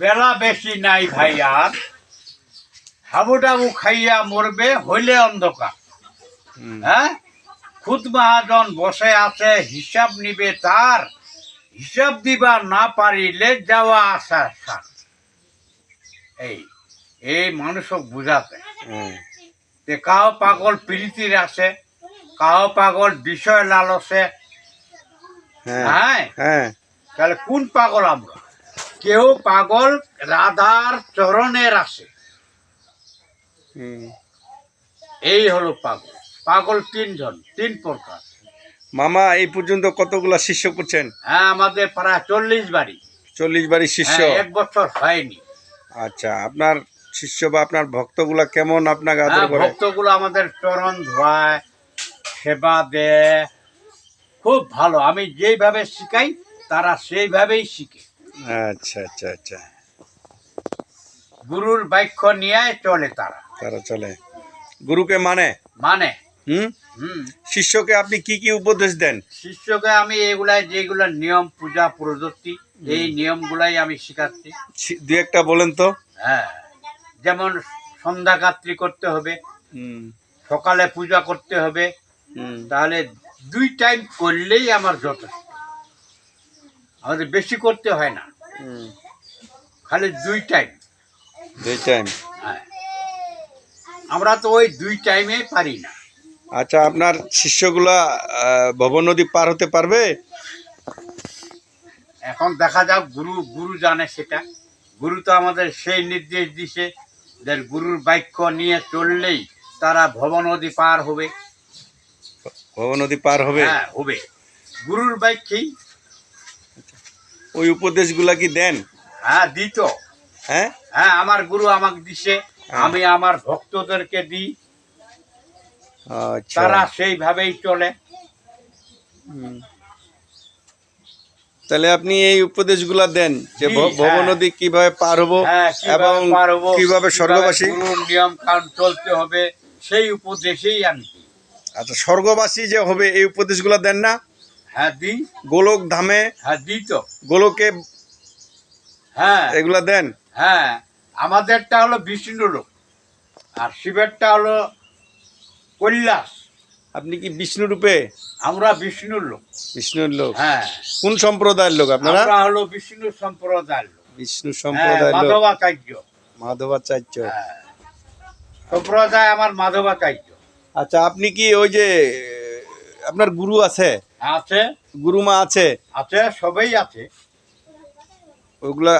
বেলা বেশি নাই ভাই, আর হাবুডাবু খাইয়া মরবে হইলে অন্ধকার। হ্যাঁ, খুদ মহাজন বসে আছে, হিসাব নিবে তার, হিসাব দিবা না পারিলে যাওয়া আসা সার। এই মানুষক বুঝাতে যে কাহ পাগল প্রীতির আছে, কাহ পাগল বিষয় লালসে। হ্যাঁ, তাহলে কোন পাগল আমরা? কেউ পাগল রাধার চরণের আসে, এই হলো পাগল। পাগল তিন প্রকার। মামা এই পর্যন্ত কতগুলা শিষ্য করছেন? হ্যাঁ, আমাদের প্রায় 40 বাড়ি। 40 বাড়ি শিষ্য? এক বছর হয়নি। আচ্ছা, আপনার শিষ্য বা আপনার ভক্তগুলা কেমন আপনাকে আদর করে? ভক্তগুলো আমাদের চরণ ধোয়ায়, সেবা দেয়, খুব ভালো। আমি যেইভাবে শিখাই তারা সেইভাবেই শিখে। আচ্ছা আচ্ছা আচ্ছা, গুরুর বাক্য নিয়ে চলে তারা চলে, গুরুকে মানে। শিষ্যকে আপনি কি কি উপদেশ দেন? শিষ্যকে আমি এগুলাই, যেগুলা নিয়ম, পূজা পদ্ধতি, এই নিয়মগুলাই আমি শিখাচ্ছি। দুই একটা বলেন তো। হ্যাঁ, যেমন সন্ধ্যা গাত্রী করতে হবে, সকালে পূজা করতে হবে। তাহলে 2 টাইম করলেই আমার যথেষ্ট, আমাদের বেশি করতে হয় না, খালি 2 টাইম। হ্যাঁ, আমরা তো ওই 2 টাইমে পারি না। আচ্ছা, আপনার শিষ্যগুলা ভব নদী পার হতে পারবে? এখন দেখা যাক, গুরু জানে সেটা। গুরু তো আমাদের সেই নির্দেশ দিছে যে গুরুর বাক্য নিয়ে চললেই তারা ভব নদী পার হবে। ভব নদী পার হবে? হ্যাঁ, হবে, গুরুর বাক্যেই। ওই উপদেশগুলা কি দেন? হ্যাঁ, দিত। হ্যাঁ, আমার গুরু আমাকে দিছে, আমি আমার ভক্তদেরকে দিই, তারা সেইভাবেই চলে। তাহলে আপনি এই উপদেশগুলা দেন যে ভব নদী কিভাবে পার হবো এবং কিভাবে স্বর্গবাসী নিয়ম কানুন চলতে হবে, সেই উপদেশেই আমি। আচ্ছা, স্বর্গবাসী যে হবে এই উপদেশগুলা দেন না? হ্যাঁ, দিই। গোলক ধামে? হ্যাঁ, দিই তো। গোলকে? হ্যাঁ, এগুলা দেন? হ্যাঁ, আমাদেরটা হলো বিষ্ণু লোক, আর শিবেরটা হলো কৈলাস। আপনি কি বিষ্ণু রূপে? আমরা বিষ্ণুর লোক। বিষ্ণুর লোক? হ্যাঁ। কোন সম্প্রদায়ের লোক আপনারা? আমরা হলো বিষ্ণু সম্প্রদায়ের লোক। বিষ্ণু সম্প্রদায়ের লোক? মাধবাচার্য। মাধবাচার্য সম্প্রদায় আমার মাধবাচার্য। আচ্ছা, আপনি কি ওই যে আপনার গুরু আছে? আছে। গুরুমা আছে? আছে, সবাই আছে। ওগুলা